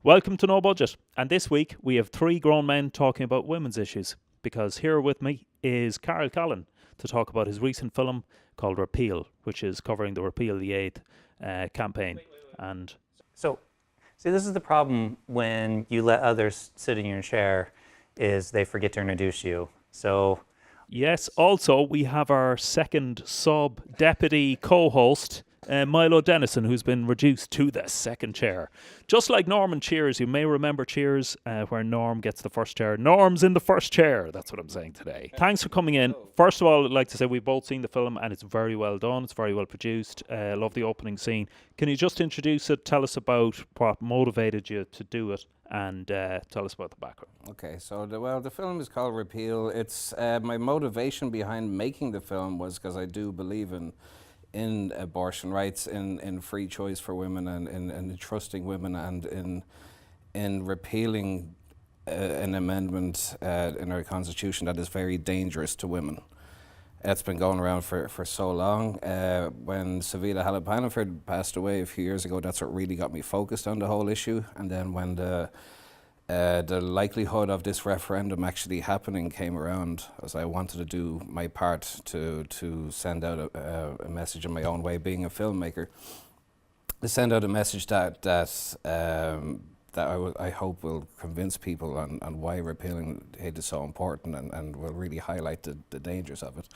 Welcome to No Budget. And this week we have three grown men talking about women's issues. Because here with me is Karl Callan to talk about his recent film called Repeal, which is covering the Repeal the 8th campaign. And So, see, this is the problem when you let others sit in your chair, is they forget to introduce you. So, yes, also we have our second sub-deputy co-host, Milo Dennison, who's been reduced to the second chair. Just like Norm and Cheers, you may remember Cheers, where Norm gets the first chair. Norm's in the first chair, that's what I'm saying today. Thanks for coming in. First of all, I'd like to say we've both seen the film and it's very well done. It's very well produced. Love the opening scene. Can you just introduce it, tell us about what motivated you to do it, and tell us about the background? Okay, so the film is called Repeal. It's my motivation behind making the film was because I do believe in abortion rights, in free choice for women, and in trusting women, and in repealing an amendment in our constitution that is very dangerous to women. It's been going around for so long. When Savita Halapanaford passed away a few years ago, that's what really got me focused on the whole issue. And then when the likelihood of this referendum actually happening came around, as I wanted to do my part to send out a message in my own way, being a filmmaker, to send out a message that I hope will convince people on why repealing hate is so important, and will really highlight the dangers of it.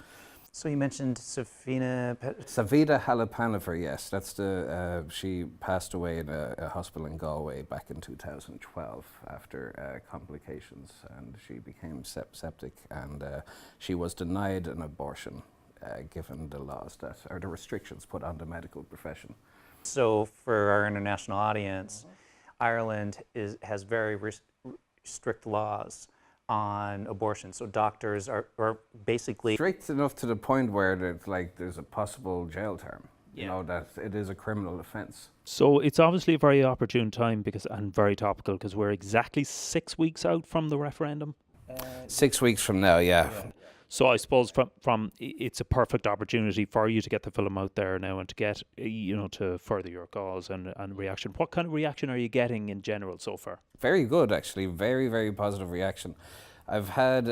so you mentioned Savita Halapanaford, yes, that's she passed away in a hospital in Galway back in 2012 after complications, and she became septic, and she was denied an abortion given the laws or the restrictions put on the medical profession. So for our international audience, Ireland has very strict laws on abortion. So doctors are basically strict enough to the point where there's a possible jail term. You know, that it is a criminal offence. So it's obviously a very opportune time and very topical, because we're exactly 6 weeks out from the referendum. 6 weeks from now, yeah. So I suppose from it's a perfect opportunity for you to get the film out there now and to get, to further your cause and reaction. What kind of reaction are you getting in general so far? Very good, actually. Very, very positive reaction. I've had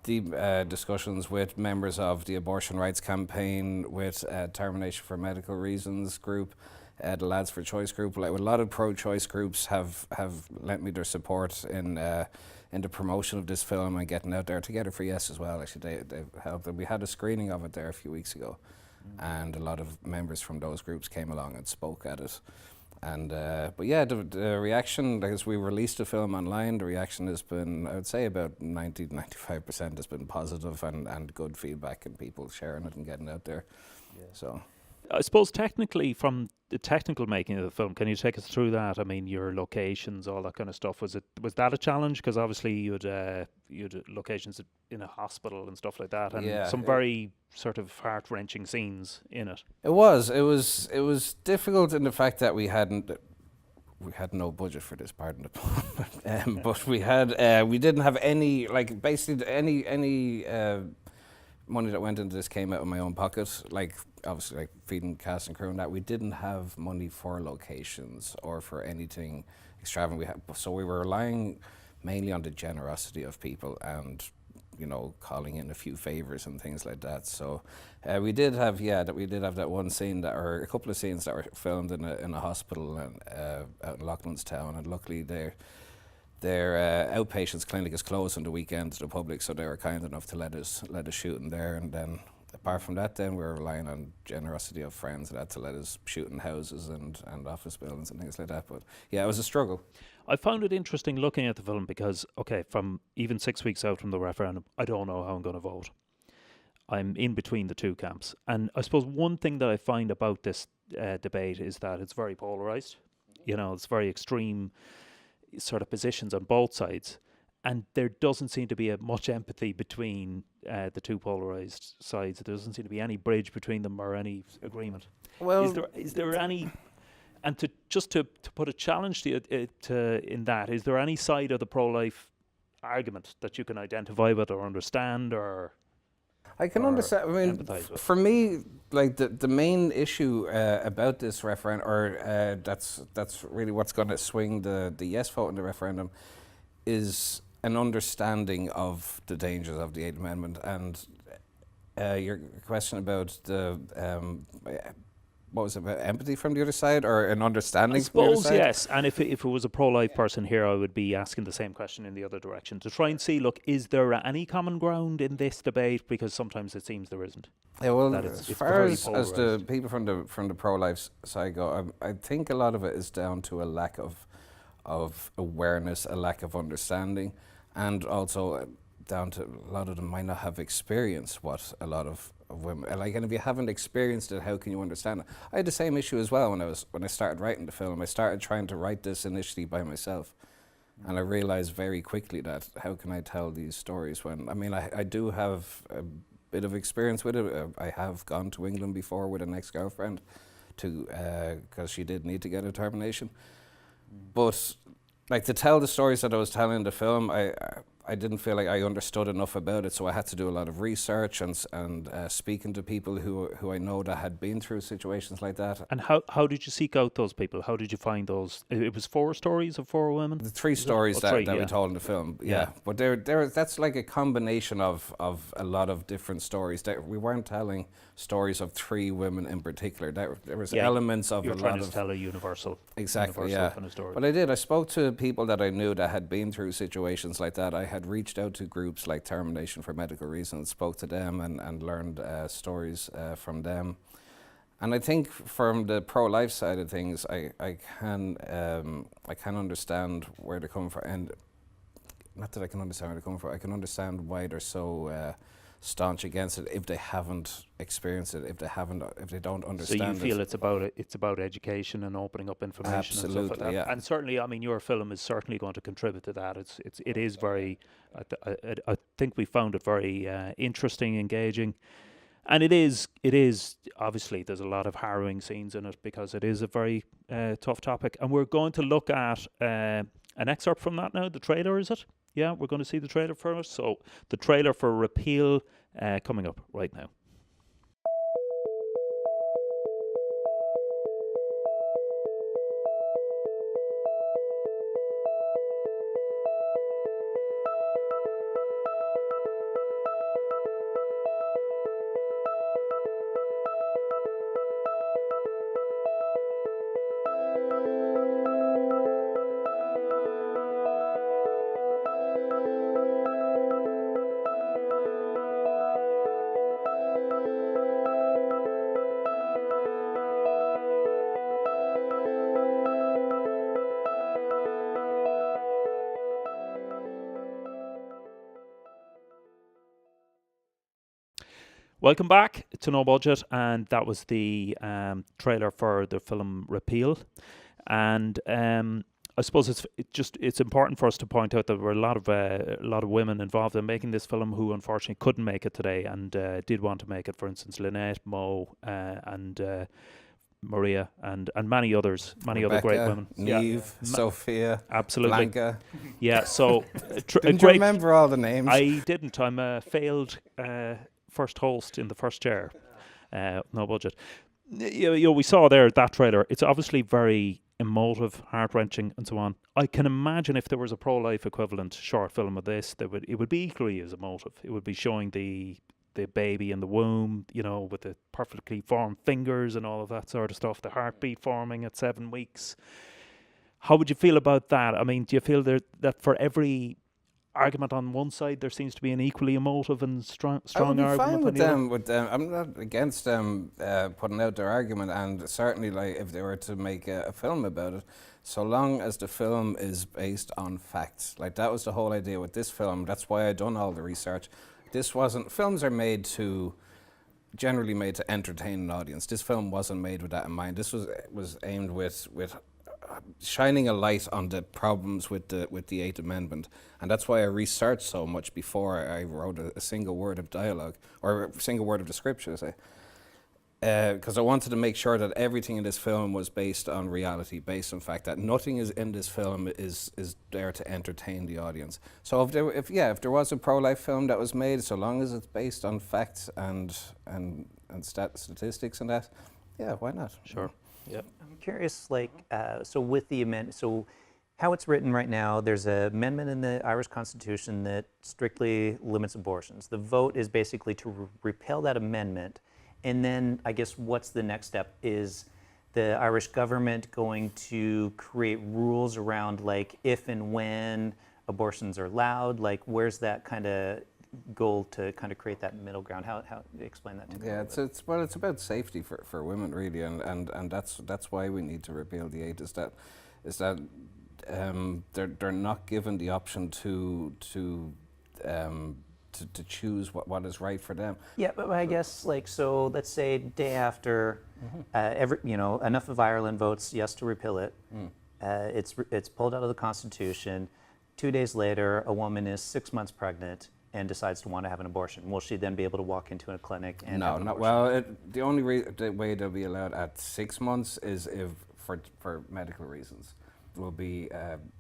deep discussions with members of the abortion rights campaign, with Termination for Medical Reasons group, the Lads for Choice group. Like, a lot of pro-choice groups have lent me their support in the promotion of this film and getting out there. Together for Yes as well, actually, they've helped. We had a screening of it there a few weeks ago, and a lot of members from those groups came along and spoke at it. And but yeah, the reaction, as we released the film online, the reaction has been, I would say, about 90-95% has been positive, and good feedback, and people sharing it and getting out there. Yeah. So I suppose technically, from the technical making of the film, can you take us through that? I mean, your locations, all that kind of stuff. Was that a challenge? Because obviously you had locations in a hospital and stuff like that, and some very sort of heart-wrenching scenes in it. It was difficult in the fact that we had no budget for this, pardon the pun, but we didn't have any, basically any money that went into this came out of my own pocket, obviously feeding cast and crew and that. We didn't have money for locations or for anything extravagant. So we were relying mainly on the generosity of people and, calling in a few favors and things like that. So we did have that one scene or a couple of scenes that were filmed in a hospital out in Loughlinstown, and luckily their outpatients clinic is closed on the weekend to the public, so they were kind enough to let us shoot in there. And then apart from that, then we were relying on generosity of friends that had to let us shoot in houses and office buildings and things like that. But yeah, it was a struggle. I found it interesting looking at the film because, from even 6 weeks out from the referendum, I don't know how I'm going to vote. I'm in between the two camps. And I suppose one thing that I find about this debate is that it's very polarised. It's very extreme sort of positions on both sides, and there doesn't seem to be much empathy between the two polarised sides. There doesn't seem to be any bridge between them or any agreement. Well, is there any? And to put a challenge to in that, is there any side of the pro-life argument that you can identify with or understand or? I can understand. I mean, for me, like the main issue about this referendum, or that's really what's going to swing the yes vote in the referendum, is an understanding of the dangers of the Eighth Amendment. And your question about the what was it, about empathy from the other side, or an understanding from the other Suppose side? yes, and if it was a pro-life person here, I would be asking the same question in the other direction to try and see, look, is there any common ground in this debate? Because sometimes it seems there isn't. Yeah, well, That as it's far very as the polarised. people from the pro-life side go, I think a lot of it is down to a lack of awareness, a lack of understanding, and also down to a lot of them might not have experienced what a lot of women like. And if you haven't experienced it, how can you understand it? I had the same issue as well when I started writing the film. I started trying to write this initially by myself, and I realized very quickly that how can I tell these stories when, I mean, I do have a bit of experience with it. I have gone to England before with an ex-girlfriend because she did need to get a termination. But like, to tell the stories that I was telling in the film, I didn't feel like I understood enough about it, so I had to do a lot of research and speaking to people who I know that had been through situations like that. And how did you seek out those people? How did you find those? It was 4 stories of 4 women? The 3 Is it? stories Oh, that 3, we yeah. told in the film, Yeah. yeah. But that's like a combination of a lot of different stories. We weren't telling stories of 3 women in particular. There was Yeah, elements of a You're lot trying to of... tell a universal, Exactly, universal yeah. kind of story. But I did. I spoke to people that I knew that had been through situations like that. I had reached out to groups like Termination for Medical Reasons, spoke to them and learned stories from them. And I think from the pro-life side of things, I can understand where they're coming from. And not that I can understand where they're coming from, I can understand why they're so staunch against it if they haven't experienced it, if they don't So understand you feel it. it's about education and opening up information and stuff like Absolutely, that. yeah. And certainly, I mean, your film is certainly going to contribute to that. It is very. I think we found it very interesting, engaging, and it is obviously there's a lot of harrowing scenes in it because it is a very tough topic. And we're going to look at an excerpt from that now. The trailer, is it? Yeah, we're going to see the trailer first. So the trailer for Repeal coming up right now. Welcome back to No Budget, and that was the trailer for the film Repeal. And I suppose it's important for us to point out that there were a lot of women involved in making this film who unfortunately couldn't make it today and did want to make it. For instance, Lynette, Mo, and Maria, and many others, many other great Rebecca, women. Neve, Sophia, Absolutely. Blanca. Yeah. So Didn't you remember all the names? I didn't. I'm a failed first host in the first chair. No Budget. You know, we saw there that trailer. It's obviously very emotive, heart-wrenching, and so on. I can imagine if there was a pro-life equivalent short film of this, it would be equally as emotive. It would be showing the baby in the womb, you know, with the perfectly formed fingers and all of that sort of stuff, the heartbeat forming at 7 weeks. How would you feel about that? I mean, do you feel that for every argument on one side, there seems to be an equally emotive and strong I would be argument fine on with the other? them. I'm not against them putting out their argument, and certainly, like, if they were to make a film about it, so long as the film is based on facts. Like, that was the whole idea with this film. That's why I done all the research. Films are generally made to entertain an audience. This film wasn't made with that in mind. This was aimed with shining a light on the problems with the Eighth Amendment, and that's why I researched so much before I wrote a single word of dialogue or a single word of description. because I wanted to make sure that everything in this film was based on reality, based on fact, that nothing is in this film is there to entertain the audience. So if there was a pro-life film that was made, so long as it's based on facts and statistics and that, yeah, why not? Sure. Yep. I'm curious, like, so with the amendment, so how it's written right now, there's an amendment in the Irish Constitution that strictly limits abortions. The vote is basically to repeal that amendment. And then I guess what's the next step? Is the Irish government going to create rules around like if and when abortions are allowed? Like where's that kind of goal to kind of create that middle ground? How explain that to me? Yeah, it's about safety for women really, and that's why we need to repeal the 8th. Is that they're not given the option to choose what is right for them. Yeah, but I guess like, so let's say day after enough of Ireland votes yes to repeal it, it's pulled out of the Constitution. 2 days later, a woman is 6 months pregnant and decides to want to have an abortion. Will she then be able to walk into a clinic and have an abortion? Well, the only way they'll be allowed at 6 months is if for medical reasons. Will be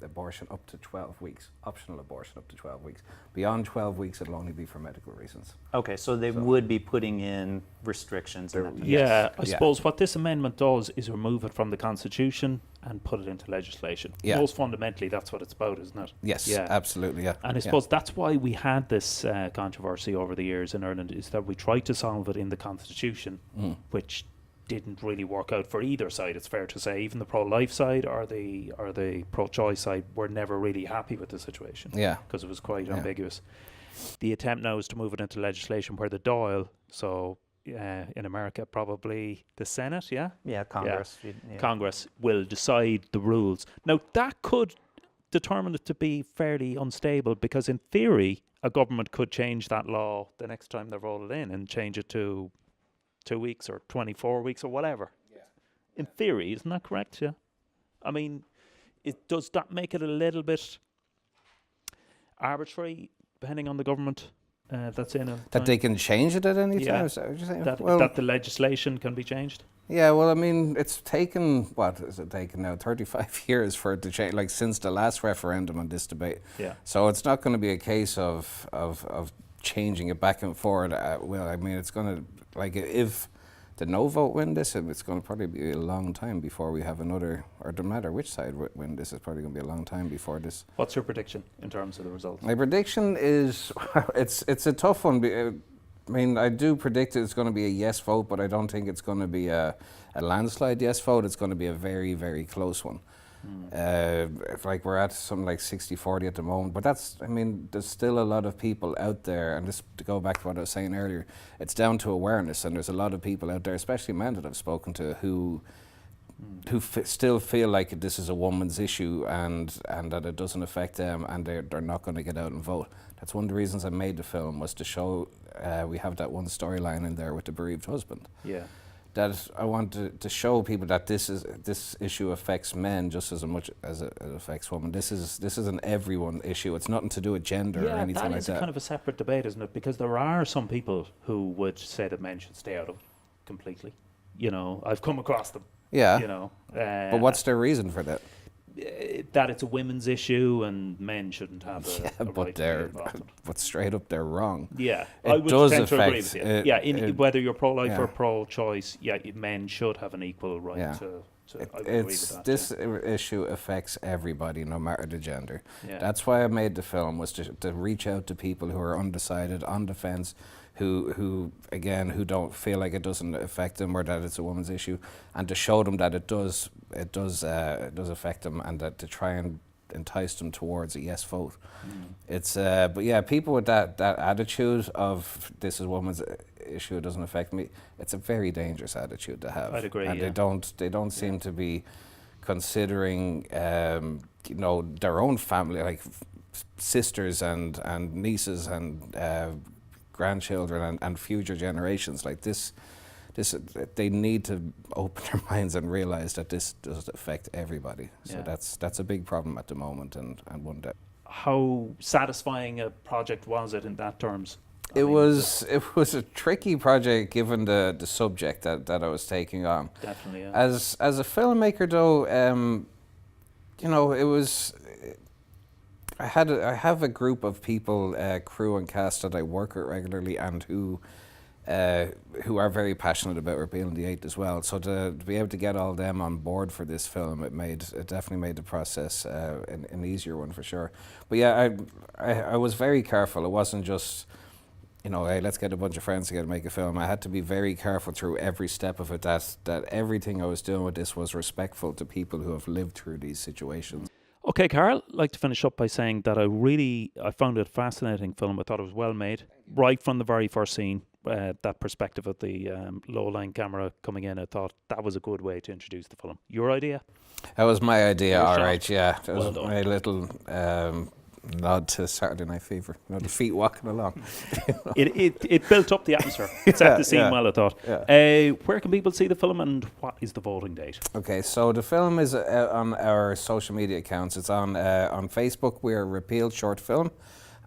abortion up to 12 weeks, optional abortion up to 12 weeks. Beyond 12 weeks, it'll only be for medical reasons. Okay, so they would be putting in restrictions. Yeah, I suppose what this amendment does is remove it from the Constitution and put it into legislation. Yeah. Most fundamentally, that's what it's about, isn't it? Yes, yeah. Absolutely, yeah. And I suppose that's why we had this controversy over the years in Ireland, is that we tried to solve it in the Constitution, which didn't really work out for either side, it's fair to say. Even the pro-life side or the pro-choice side were never really happy with the situation. Yeah. Because it was quite ambiguous. The attempt now is to move it into legislation where the Dáil, so in America probably the Senate, Yeah, Congress. Yeah. Congress will decide the rules. Now that could determine it to be fairly unstable, because in theory a government could change that law the next time they roll it in and change it to 2 weeks or 24 weeks or whatever. Yeah. In theory, isn't that correct? Yeah. I mean, does that make it a little bit arbitrary, depending on the government that's in it? That they can change it at any time? Is that what you're saying? That the legislation can be changed? Yeah, well, I mean, it's taken, what is it taken now, 35 years for it to change, like since the last referendum on this debate. Yeah. So it's not going to be a case of changing it back and forward. Well, I mean, it's going to, like, if the no vote win this, it's going to probably be a long time before we have another, or no matter which side win this, it's probably going to be a long time before this. What's your prediction in terms of the results? My prediction is, it's a tough one. I mean, I do predict it's going to be a yes vote, but I don't think it's going to be a landslide yes vote. It's going to be a very, very close one. Like we're at something like 60-40 at the moment, but that's, I mean, there's still a lot of people out there, and this, to go back to what I was saying earlier, it's down to awareness, and there's a lot of people out there, especially men that I've spoken to, who still feel like this is a woman's issue and that it doesn't affect them, and they're not going to get out and vote. That's one of the reasons I made the film, was to show, we have that one storyline in there with the bereaved husband. Yeah. That I want to show people that this issue affects men just as much as it affects women. This is an everyone issue. It's nothing to do with gender or anything like that. Yeah, that is kind of a separate debate, isn't it? Because there are some people who would say that men should stay out of it completely. You know, I've come across them. Yeah. You know. But what's their reason for that? That it's a women's issue and men shouldn't have a right to be involved. But straight up they're wrong. Yeah, I would tend to agree with you. Whether you're pro-life or pro-choice, men should have an equal right to I would agree with that. This issue affects everybody, no matter the gender. Yeah. That's why I made the film, was to reach out to people who are undecided, on the fence, who don't feel like it doesn't affect them or that it's a woman's issue, and to show them that it does affect them, and that to try and entice them towards a yes vote. It's but yeah, people with that attitude of this is a woman's issue, it doesn't affect me, it's a very dangerous attitude to have. I'd agree. And they don't seem to be considering their own family, like sisters and nieces and grandchildren and future generations. Like this, they need to open their minds and realize that this does affect everybody. So that's a big problem at the moment, and one that. How satisfying a project was it in that terms? It was a tricky project given the subject that I was taking on. Definitely, yeah. As a filmmaker, though, you know, it was. I have a group of people, crew and cast that I work with regularly, and who are very passionate about Repeal the 8th as well. So to be able to get all them on board for this film, it definitely made the process an easier one for sure. But yeah, I was very careful. It wasn't just, you know, hey, let's get a bunch of friends together to make a film. I had to be very careful through every step of it that everything I was doing with this was respectful to people who have lived through these situations. Okay, Karl, I'd like to finish up by saying that I found it a fascinating film. I thought it was well made, right from the very first scene. That perspective of the low-line camera coming in, I thought that was a good way to introduce the film. Your idea? That was my idea, Your all shot. right, yeah. That Well was done. my little nod to Saturday Night Fever. You know, the feet walking along. It built up the atmosphere. It set the scene yeah. well, I thought. Yeah. Where can people see the film, and what is the voting date? Okay, so the film is on our social media accounts. It's on Facebook, we're Repeal Short Film,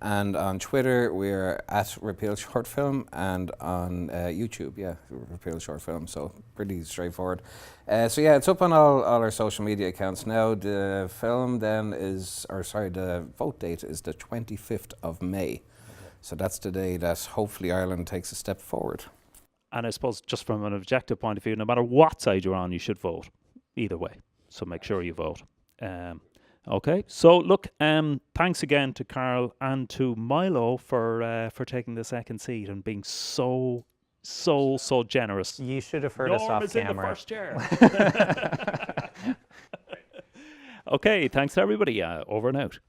and on Twitter, we're at Repeal Short Film, and on YouTube, yeah, Repeal Short Film, so pretty straightforward. So yeah, it's up on all our social media accounts now. The film then the vote date is the 25th of May. Okay. So that's the day that hopefully Ireland takes a step forward. And I suppose just from an objective point of view, no matter what side you're on, you should vote either way. So make sure you vote. Okay, so look, thanks again to Karl and to Milo for taking the second seat and being so generous. You should have heard us Norm off is in the camera. first chair. Okay, thanks to everybody. Over and out.